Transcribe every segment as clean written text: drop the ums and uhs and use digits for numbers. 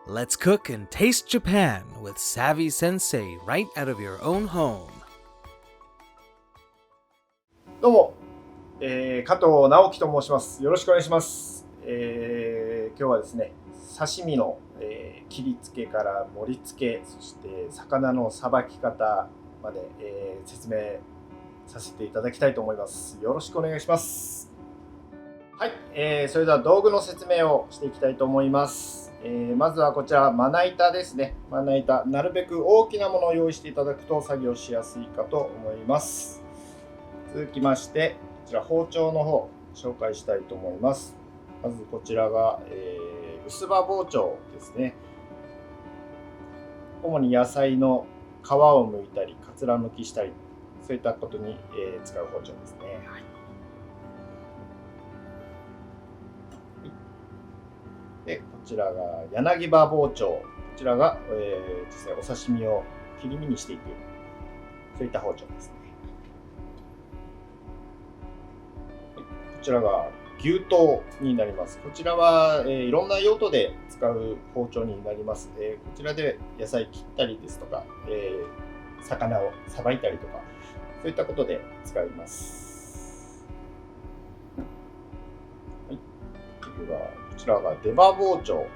Let's cook and taste Japan with Savvy Sensei right out of your own home. どうも、加藤直樹と申します。よろしくお願いします。今日はですね、刺身の、切り付けから盛り付け、そして魚のさばき方まで、説明させていただきたいと思います。よろしくお願いします。はい、それでは道具の説明をしていきたいと思います。まずはこちらまな板ですね。まな板、なるべく大きなものを用意していただくと作業しやすいかと思います。続きましてこちら包丁の方紹介したいと思います。まずこちらが、薄刃包丁ですね。主に野菜の皮を剥いたりかつらむきしたりそういったことに、使う包丁ですね。はい、でこちらが柳刃包丁。こちらが、実際お刺身を切り身にしていくそういった包丁ですね。こちらが牛刀になります。こちらは、いろんな用途で使う包丁になります。こちらで野菜切ったりですとか、魚をさばいたりとかそういったことで使います。はい、次はこちらが出刃包丁で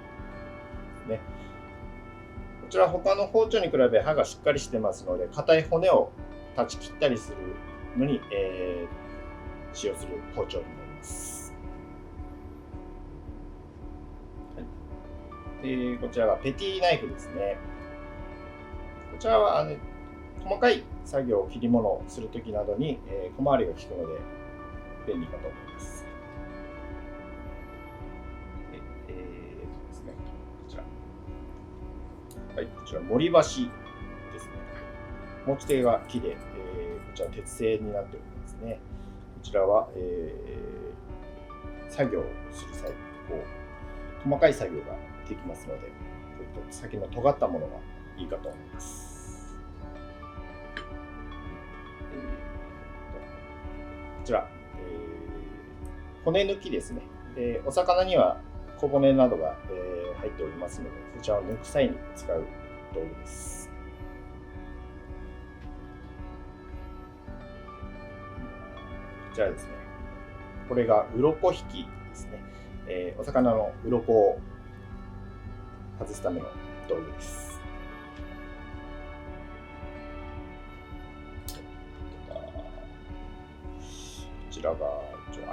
すね。こちら他の包丁に比べ刃がしっかりしてますので硬い骨を断ち切ったりするのに、使用する包丁になります。はい、こちらがペティナイフですね。こちらは細かい作業を切り物をするときなどに、小回りが利くので便利かと思います。ですね、こちら。はい、こちら盛り箸ですね。持ち手が木で、こちら鉄製になっておりますね。こちらは、作業をする際細かい作業ができますので、先の尖ったものがいいかと思います。こちら、骨抜きですね。お魚には小骨などが、入っておりますので、そちらを抜く際に使う道具です。こちらですね。これが鱗引きですね。お魚の鱗を外すための道具です。こちらが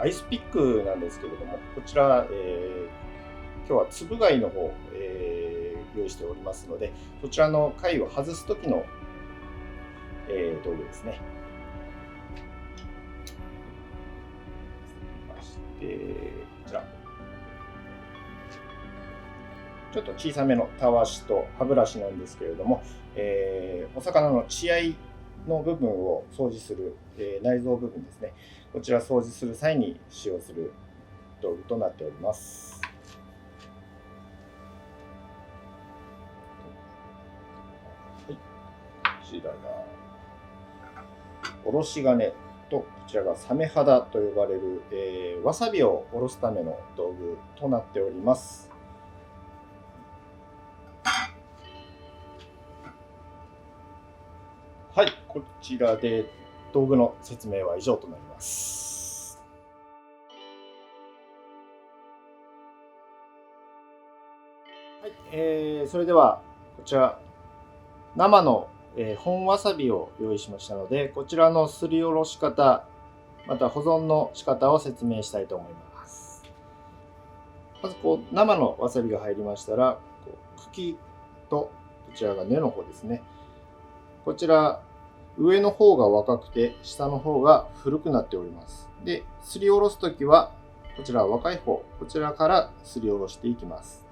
アイスピックなんですけれども、こちら、今日はつぶ貝の方、用意しておりますので、そちらの貝を外す時の、道具ですね。こちらちょっと小さめのたわしと歯ブラシなんですけれども、お魚の血合いの部分を掃除する、内臓部分ですね。こちら掃除する際に使用する道具となっております。はい、こちらがおろし金と、こちらがサメ肌と呼ばれる、わさびをおろすための道具となっております。はい、こちらで道具の説明は以上となります。はい、それではこちら生の、本わさびを用意しましたので、こちらのすりおろし方また保存の仕方を説明したいと思います。まず生のわさびが入りましたら、茎とこちらが根の方ですね。こちら上の方が若くて下の方が古くなっております。で、すりおろすときはこちら若い方、こちらからすりおろしていきます。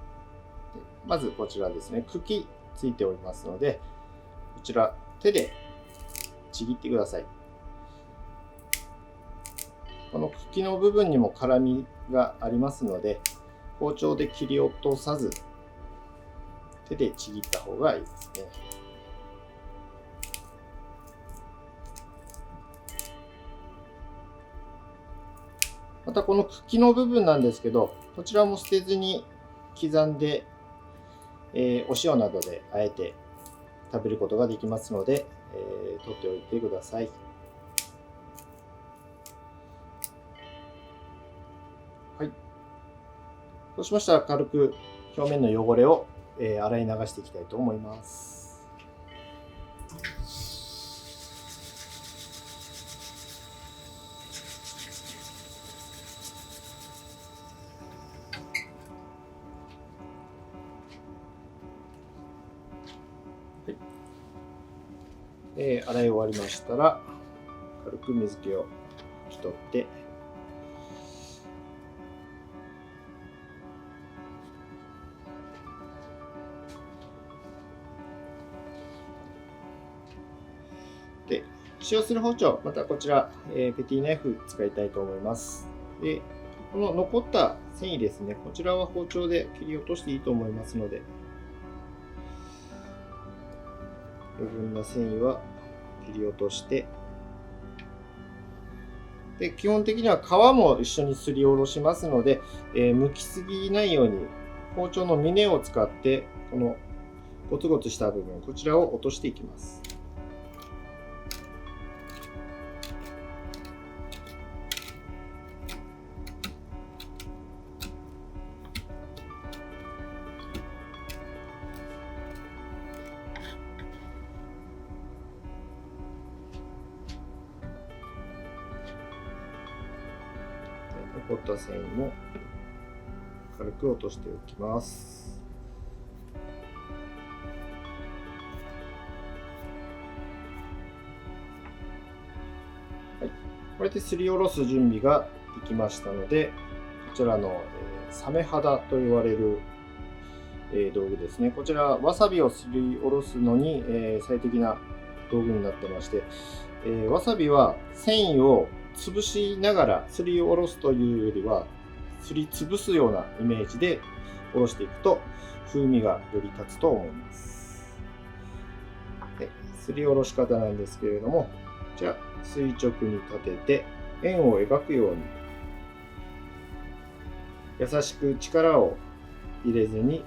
まずこちらですね、茎ついておりますので、こちら手でちぎってください。この茎の部分にも辛みがありますので、包丁で切り落とさず手でちぎった方がいいですね。またこの茎の部分なんですけど、こちらも捨てずに刻んで、お塩などであえて食べることができますので、取っておいてください。はい。そうしましたら軽く表面の汚れを、洗い流していきたいと思います。洗い終わりましたら軽く水気を拭き取ってで、使用する包丁、またこちら、ペティナイフ使いたいと思います。で、この残った繊維ですね、こちらは包丁で切り落としていいと思いますので、余分な繊維は切り落として、で基本的には皮も一緒にすりおろしますので、剥きすぎないように包丁の峰を使ってこのゴツゴツした部分、こちらを落としていきます。残った繊維も軽く落としておきます。はい、これですりおろす準備ができましたので、こちらの、サメ肌と言われる、道具ですね。こちらわさびをすりおろすのに、最適な道具になってまして、わさびは繊維を潰しながらすりおろすというよりはすりつぶすようなイメージでおろしていくと風味がより立つと思います。ですりおろし方なんですけれども、こちら垂直に立てて円を描くように優しく力を入れずに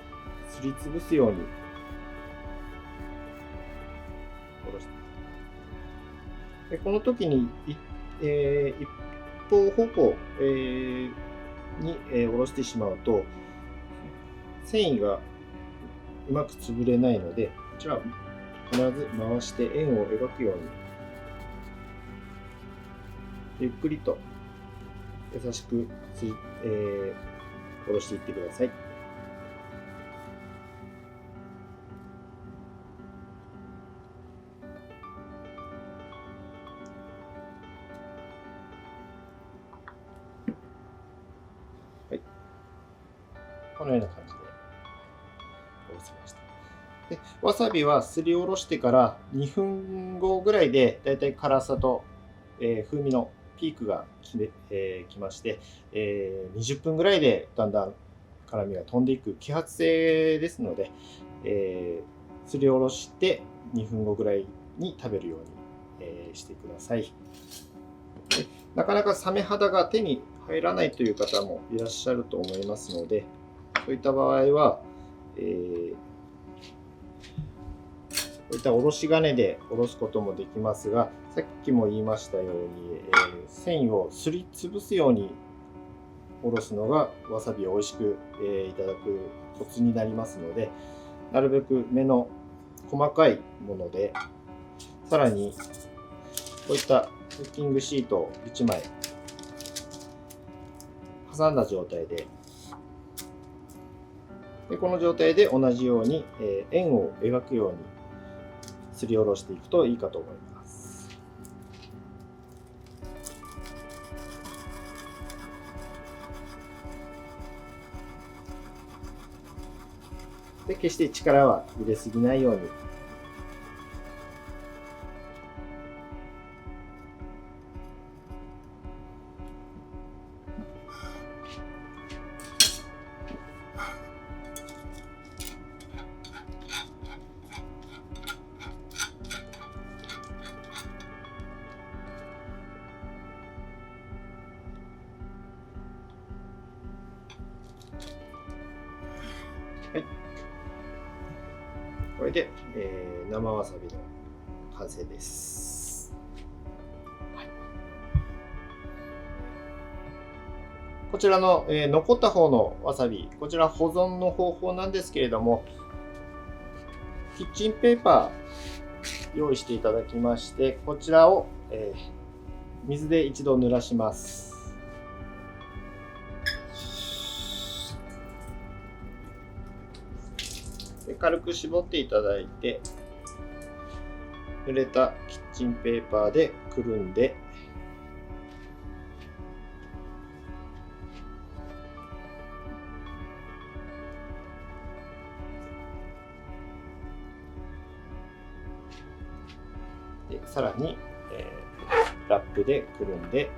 すりつぶすようにおろして、この時に一方方向、に下ろしてしまうと繊維がうまく潰れないので、こちら必ず回して円を描くようにゆっくりと優しく下ろしていってください。はい、このような感じで下ろせました。でわさびはすりおろしてから2分後ぐらいでだいたい辛さと、風味のピークがきまして、20分ぐらいでだんだん辛みが飛んでいく揮発性ですので、すりおろして2分後ぐらいに食べるように、してください。でなかなかサメ肌が手に入らないという方もいらっしゃると思いますので、そういった場合は、こういったおろし金でおろすこともできますが、さっきも言いましたように、繊維をすりつぶすようにおろすのがわさびを美味しく、いただくコツになりますので、なるべく目の細かいもので、さらにこういったクッキングシートを1枚挟んだ状態で、この状態で同じように、円を描くようにすりおろしていくといいかと思います。で決して力は入れすぎないように。はい、これで、生わさびの完成です。こちらの、残った方のわさび、こちら保存の方法なんですけれども、キッチンペーパー用意していただきまして、こちらを、水で一度濡らします。で軽く絞っていただいて、濡れたキッチンペーパーでくるんで、でさらに、ラップでくるんで、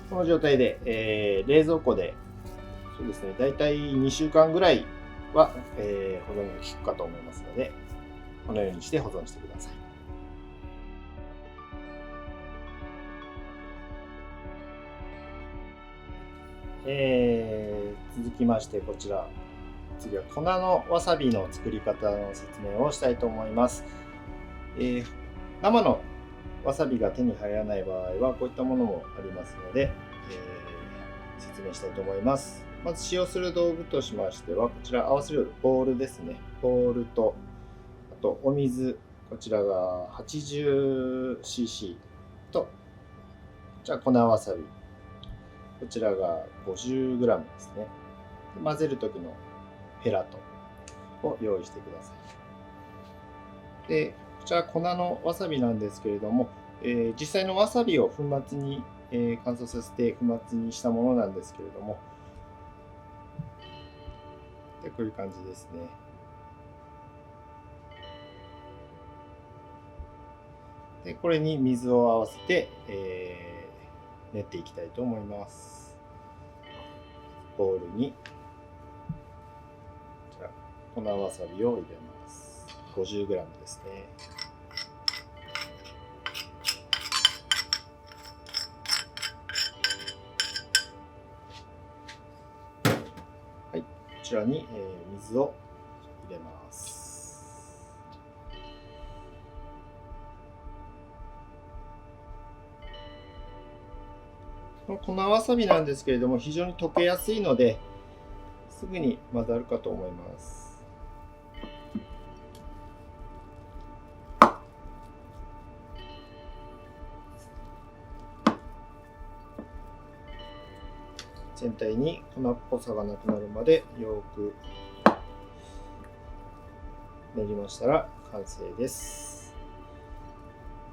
この状態で、冷蔵庫でそうですね、だいたい2週間ぐらいは、保存が効くかと思いますので、このようにして保存してください。続きましてこちら、次は粉のわさびの作り方の説明をしたいと思います。生のわさびが手に入らない場合はこういったものもありますので、説明したいと思います。まず使用する道具としましては、こちら合わせるボウルですね。ボウルと、あとお水、こちらが 80cc と、こちら粉わさび、こちらが 50g ですね。混ぜる時のヘラとを用意してください。で、こちら粉のわさびなんですけれども、実際のわさびを粉末に、乾燥させて粉末にしたものなんですけれども、でこういう感じですね。でこれに水を合わせて、練っていきたいと思います。ボウルにこちら粉わさびを入れます。 50g ですね。はい、こちらに、水を入れます。この粉わさびなんですけれども、非常に溶けやすいのですぐに混ざるかと思います。全体に粉っぽさがなくなるまでよく練りましたら完成です。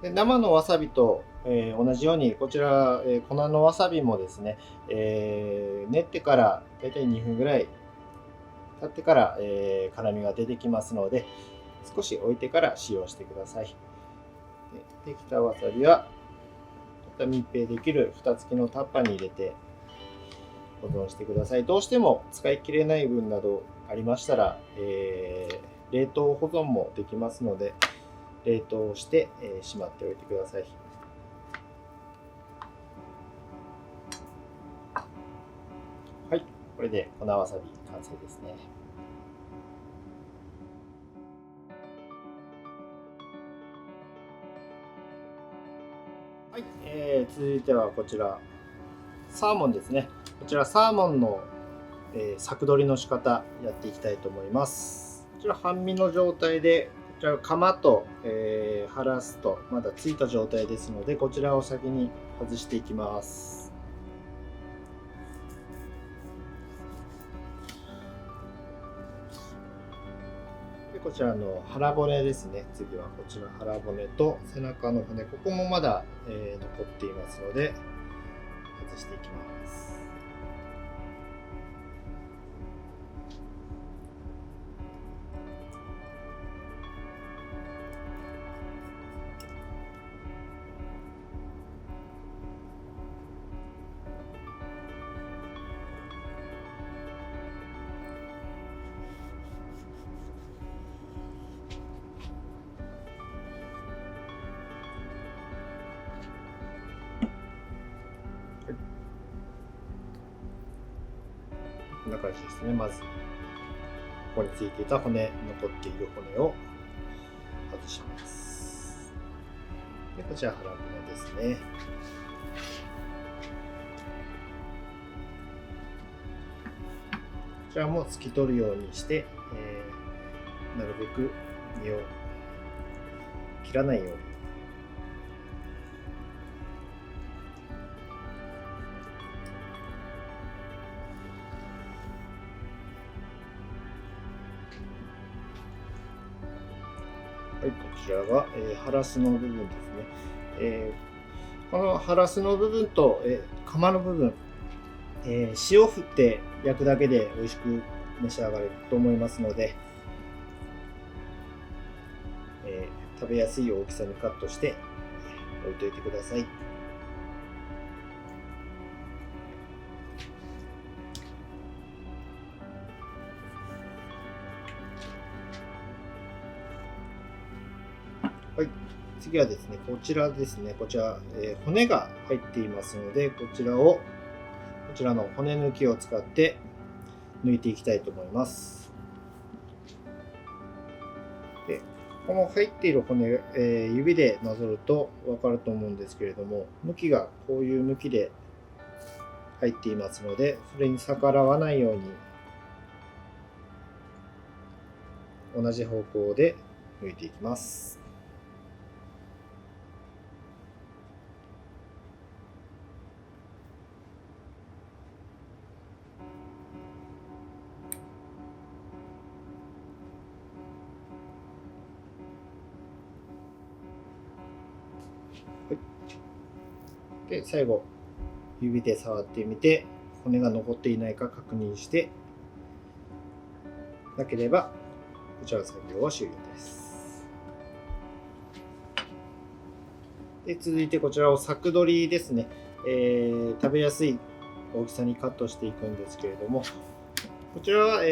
で生のわさびと、同じようにこちら、粉のわさびもですね、練ってからだいたい2分ぐらい経ってから、辛みが出てきますので、少し置いてから使用してください。できたわさびはまた密閉できる蓋付きのタッパーに入れて保存してください。どうしても使い切れない分などありましたら、冷凍保存もできますので、冷凍して、しまっておいてください。はい、これで粉わさび完成ですね。はい、続いてはこちらサーモンですね。こちらサーモンの、柵取りの仕方やっていきたいと思います。こちら半身の状態で、こちらカマと、ハラスとまだついた状態ですので、こちらを先に外していきます。でこちらの腹骨ですね。次はこちら腹骨と背中の骨、ここもまだ、残っていますので外していきます。な感じですね。まず、ここについていた残っている骨を外します。で、こちら腹骨ですね。こちらも透き取るようにして、なるべく身を切らないように。はい、こちらが、ハラスの部分ですね。このハラスの部分と、カマの部分、塩を振って焼くだけで美味しく召し上がれると思いますので、食べやすい大きさにカットして置いといてください。はい、次はですね、こちらですね、こちら、骨が入っていますので、こちらの骨抜きを使って抜いていきたいと思います。で、この入っている骨、指でなぞると分かると思うんですけれども、向きがこういう向きで入っていますので、それに逆らわないように同じ方向で抜いていきます。で、最後、指で触ってみて、骨が残っていないか確認して、なければ、こちらの作業は終了です。で、続いてこちらを柵取りですね。食べやすい大きさにカットしていくんですけれども、こちらは、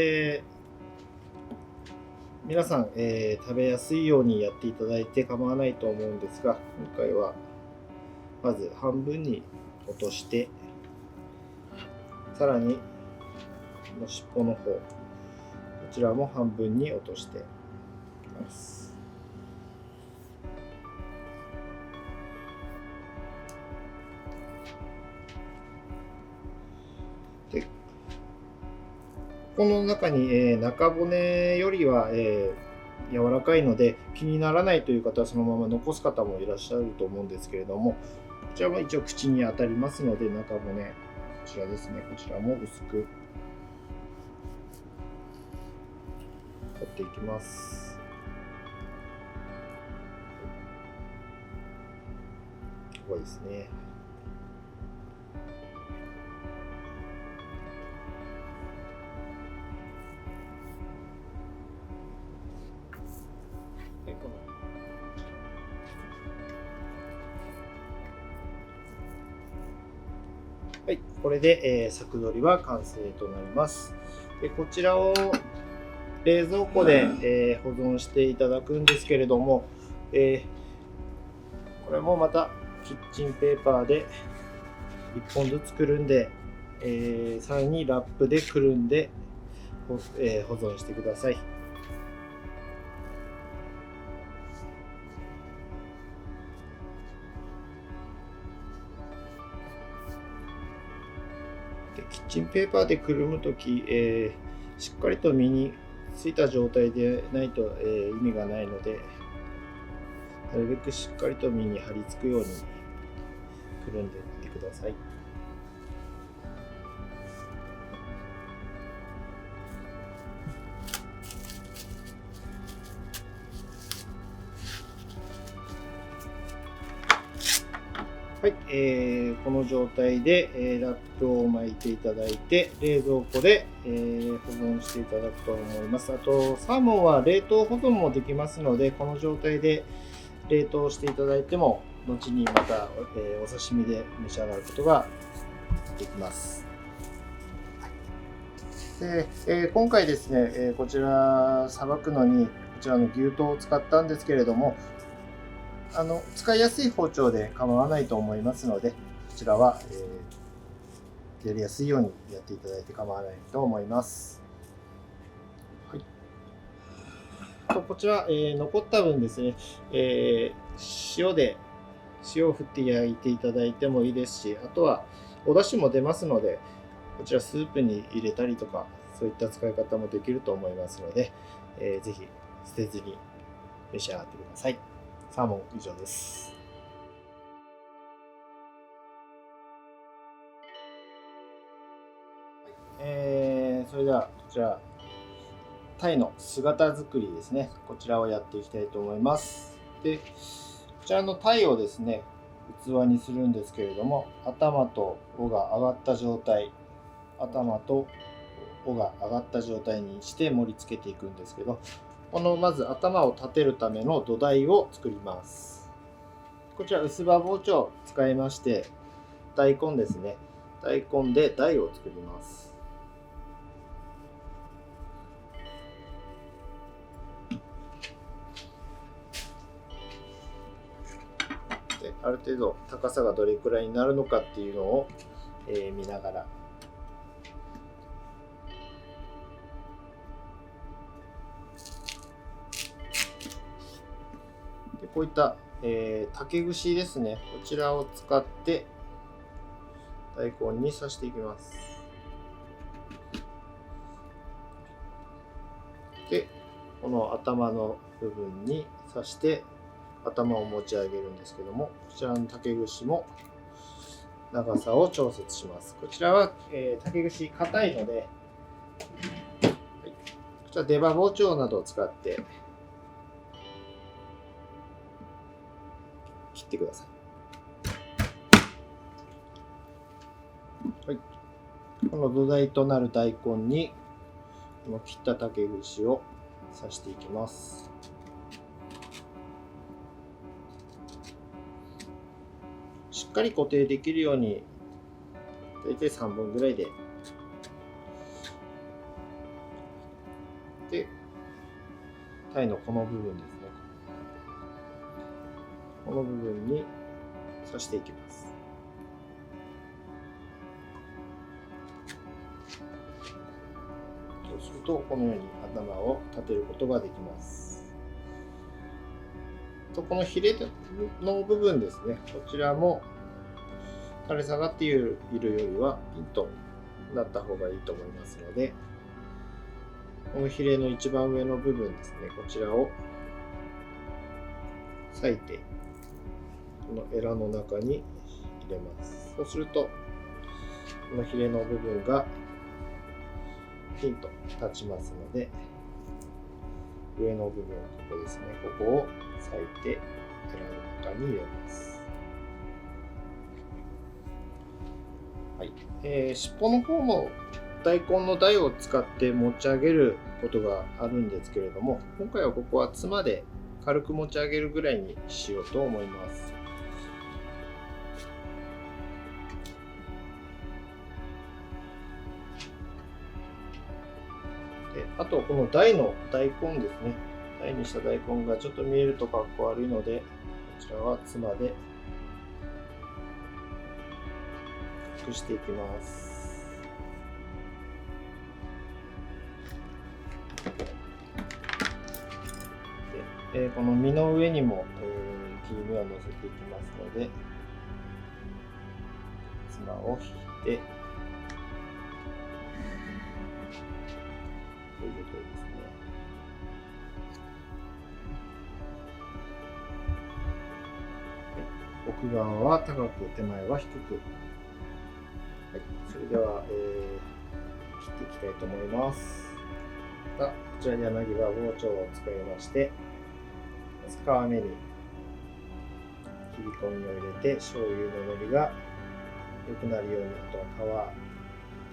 皆さん、食べやすいようにやっていただいて構わないと思うんですが、今回はまず半分に落として、さらに尻尾の方、こちらも半分に落としていきます。で、この中に、中骨よりは、柔らかいので気にならないという方はそのまま残す方もいらっしゃると思うんですけれども、こちらも一応口に当たりますので、中骨、こちらですね、こちらも薄く取っていきます。ここですね。はい、これで、柵取りは完成となります。で、こちらを冷蔵庫で、保存していただくんですけれども、これもまたキッチンペーパーで1本ずつくるんで、さらにラップでくるんで、保存してください。で、キッチンペーパーでくるむとき、しっかりと身についた状態でないと、意味がないので、なるべくしっかりと身に張り付くようにくるんでいってください。はい、この状態で、ラップを巻いていただいて冷蔵庫で、保存していただくと思います。あとサーモンは冷凍保存もできますので、この状態で冷凍していただいても後にまた、お刺身で召し上がることができます。で、今回ですね、こちらさばくのにこちらの牛刀を使ったんですけれども、使いやすい包丁で構わないと思いますので、こちらは、やりやすいようにやっていただいて構わないと思います。はい、こちら、残った分ですね、塩を振って焼いていただいてもいいですし、あとはお出汁も出ますので、こちらスープに入れたりとか、そういった使い方もできると思いますので、ぜひ捨てずに召し上がってください。サーモン以上です。それではこちらタイの姿作りですね。こちらをやっていきたいと思います。で、こちらのタイをですね、器にするんですけれども、頭と尾が上がった状態、頭と尾が上がった状態にして盛り付けていくんですけど、このまず頭を立てるための土台を作ります。こちら薄刃包丁を使いまして、大根ですね。大根で台を作ります。である程度高さがどれくらいになるのかっていうのを、見ながらでこういった、竹串ですね、こちらを使って大根に刺していきます。でこの頭の部分に刺して頭を持ち上げるんですけども、こちらの竹串も長さを調節します。こちらは、竹串硬いので、はい、こちら出刃包丁などを使って切ってください。はい、この土台となる大根にこの切った竹串を刺していきます。しっかり固定できるように大体3本ぐらいで、タイのこの部分ですね、この部分に刺していきます。そうするとこのように頭を立てることができます。このヒレの部分ですね、こちらも垂れ下がっているよりはピンとなった方がいいと思いますので、このヒレの一番上の部分ですね、こちらを裂いてこのエラの中に入れます。そうするとこのヒレの部分がピンと立ちますので、上の部分、ここですね、ここを裂いてエラの中に入れます。はい、尻尾の方も大根の台を使って持ち上げることがあるんですけれども、今回はここはつまで軽く持ち上げるぐらいにしようと思います。であとこの台の大根ですね、台にした大根がちょっと見えるとかっこ悪いので、こちらはつまで隠していきます。でこの身の上にも、切り身を乗せていきますので、つまを引いて、こういうことですね。奥側は高く、手前は低く。はい、それでは、切っていきたいと思います。こちらで柳刃包丁を使いまして、皮目に切り込みを入れて、醤油ののりが良くなるように、あとは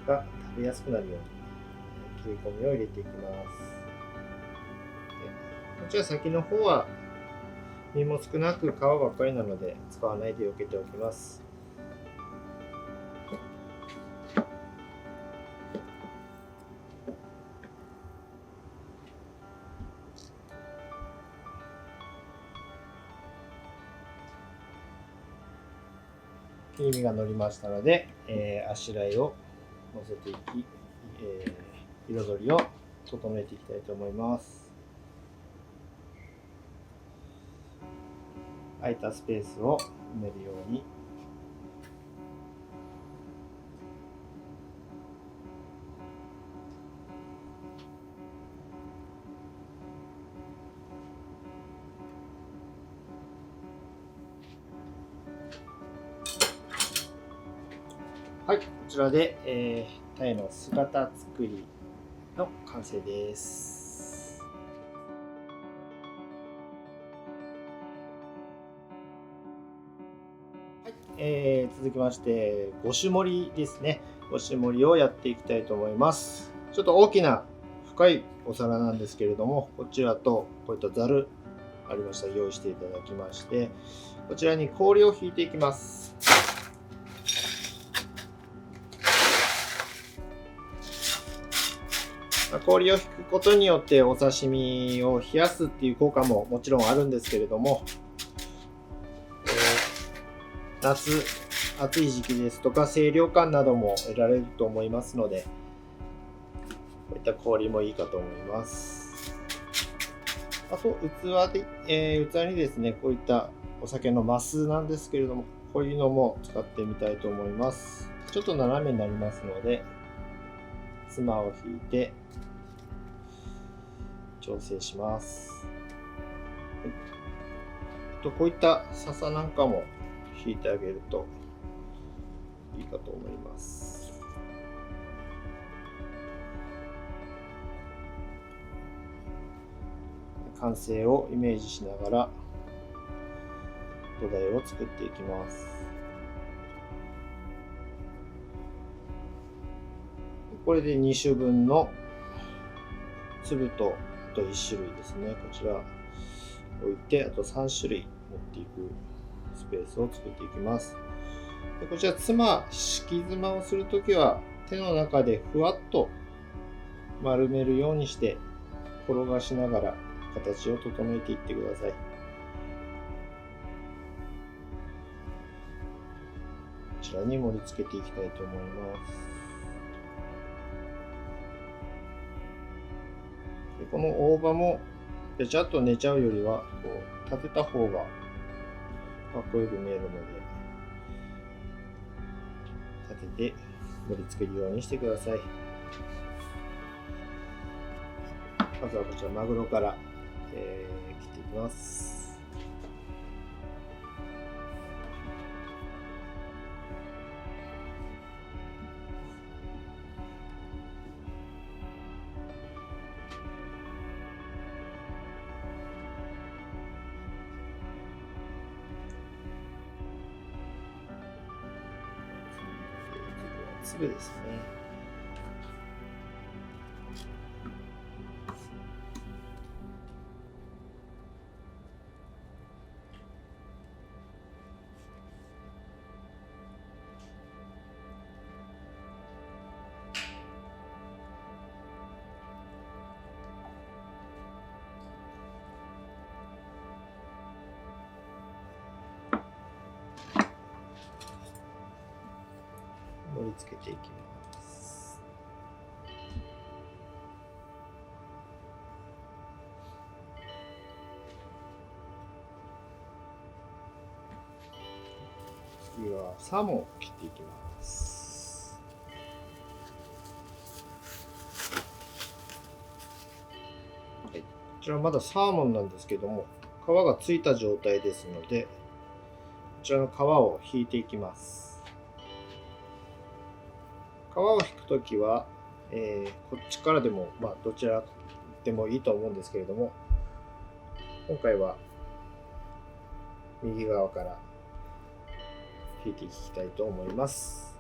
皮が食べやすくなるように切り込みを入れていきます。こちら先の方は身も少なく皮ばっかりなので使わないで避けておきます。切り身が乗りましたので、あしらいを乗せていき、彩りを整えていきたいと思います。空いたスペースを埋めるようにはい、こちらで、タイの姿作りの完成です。はい、続きまして5種盛りですね。5種盛りをやっていきたいと思います。ちょっと大きな深いお皿なんですけれども、こちらとこういったざるありましたら用意していただきまして、こちらに氷を引いていきます。氷を引くことによってお刺身を冷やすっていう効果ももちろんあるんですけれども、夏暑い時期ですとか清涼感なども得られると思いますので、こういった氷もいいかと思います。あと器にですね、こういったお酒のマスなんですけれども、こういうのも使ってみたいと思います。ちょっと斜めになりますので、つまを引いて調整します。こういった笹なんかも引いてあげるといいかと思います。完成をイメージしながら土台を作っていきます。これで2種分の粒とあと1種類ですね、こちら置いて、あと3種類持っていくスペースを作っていきます。でこちら敷き妻をするときは手の中でふわっと丸めるようにして転がしながら形を整えていってください。こちらに盛り付けていきたいと思います。でこの大葉もべちゃっと寝ちゃうよりはこう立てた方がかっこよく見えるので、立てて盛り付けるようにしてください。まずはこちらマグロから、切っていきます。粒ですね。盛り付けていきます。次はサーモンを切っていきます。はい、こちらまだサーモンなんですけども、皮がついた状態ですので、こちらの皮を引いていきます。皮を引くときは、こっちからでも、どちらでもいいと思うんですけれども、今回は右側から引いていきたいと思います。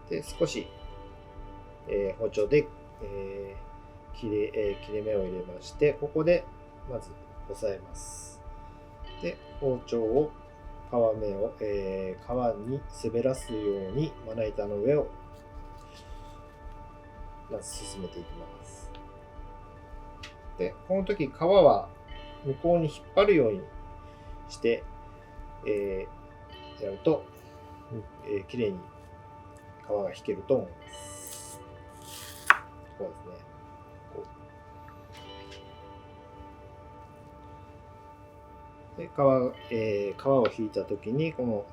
で少し、包丁で、切れ目を入れまして、ここでまず押さえます。で包丁を皮目を、皮に滑らすようにまな板の上をまず進めていきます。でこの時皮は向こうに引っ張るようにして、やると綺麗に皮が引けると思います。こうですね。で皮を引いた時にこの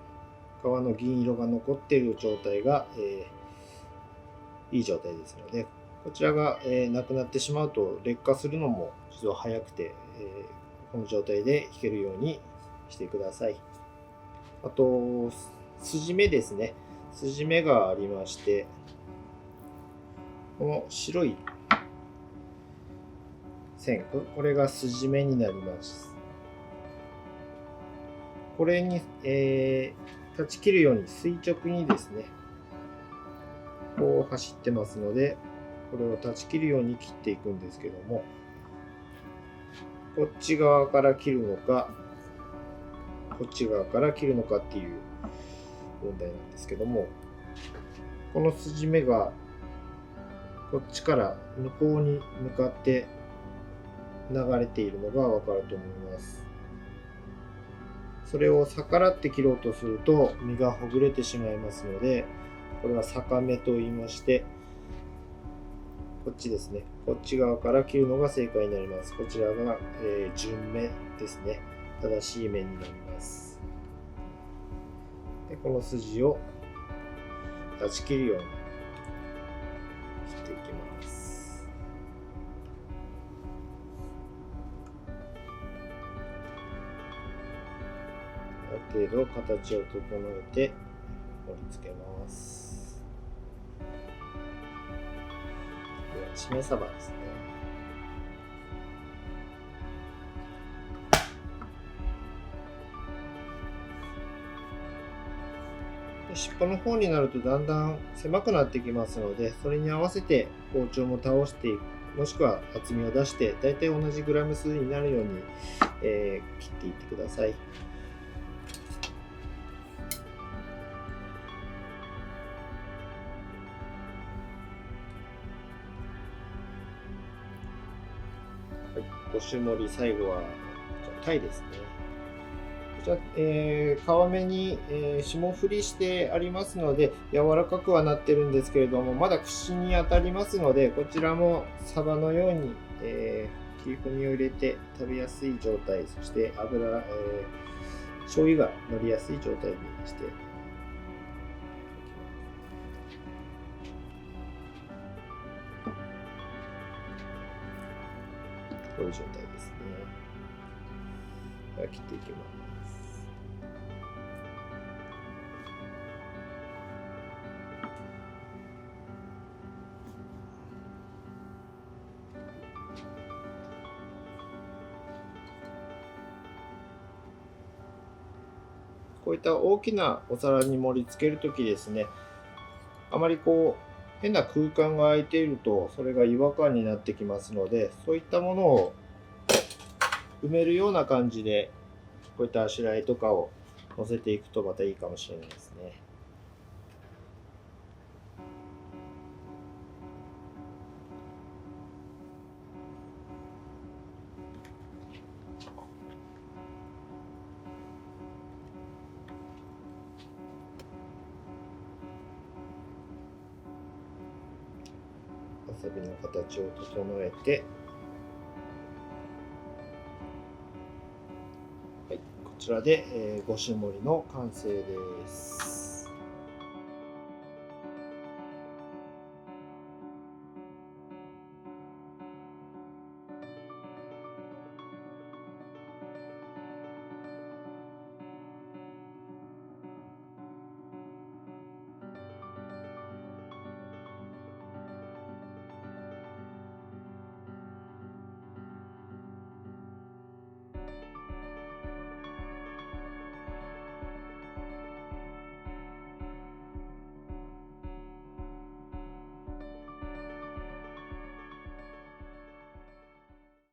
皮の銀色が残っている状態が、いい状態ですので、こちらが、なくなってしまうと劣化するのも非常早くて、この状態で引けるようにしてください。あと筋目ですね。筋目がありまして、この白い線、これが筋目になります。これに、断ち切るように垂直にですね、こう走ってますので、これを断ち切るように切っていくんですけども、こっち側から切るのか、こっち側から切るのかっていう問題なんですけども、この筋目がこっちから向こうに向かって流れているのがわかると思います。それを逆らって切ろうとすると身がほぐれてしまいますので、これは逆目と言いまして、こっちですね、こっち側から切るのが正解になります。こちらが、順目ですね。正しい目になります。でこの筋を断ち切るように切っていきます。ある程度形を整えて盛り付けます。ではしめ鯖ですね。尻尾の方になるとだんだん狭くなってきますので、それに合わせて包丁も倒していく、もしくは厚みを出してだいたい同じグラム数になるように、切っていってください。5種盛り、最後は鯛ですね。こちら、皮目に、霜降りしてありますので柔らかくはなってるんですけれども、まだ串に当たりますので、こちらもサバのように、切り込みを入れて食べやすい状態、そして油、醤油が乗りやすい状態にしてこういう状態ですね。では切っていきます。こういった大きなお皿に盛り付けるときですね、あまりこう変な空間が空いているとそれが違和感になってきますので、そういったものを埋めるような感じでこういったあしらいとかを乗せていくとまたいいかもしれないですね。わさびの形を整えて、はい、こちらで、5種盛りの完成です。